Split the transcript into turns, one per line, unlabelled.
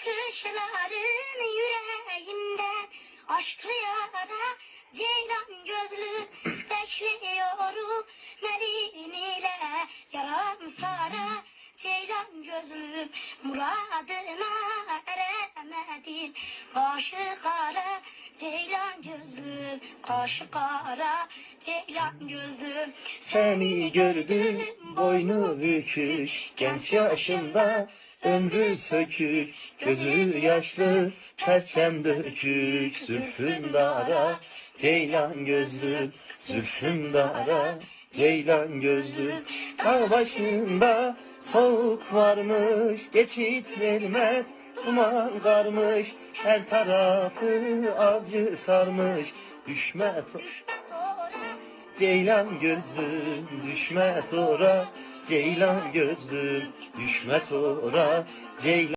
bakışların yüreğimde açtı yara. Ceylan gözlü bekliyorum Medine yaram sara. Ceylan gözlüm muradına eremedim. Başı kara ceylan gözlüm, kaşı kara ceylan gözlüm.
Seni gördüm boynu bükük, genç yaşımda ömrü sökük, gözü yaşlı perçem dökük, zülfün dara ceylan gözlüm, zülfün dara ceylan gözlüm. Dağ başında soğuk varmış, geçit vermez, duman karmış, her tarafı avcı sarmış. Düşme ceylan gözlüm, düşme tora, ceylan gözlüm, düşme tora, ceylan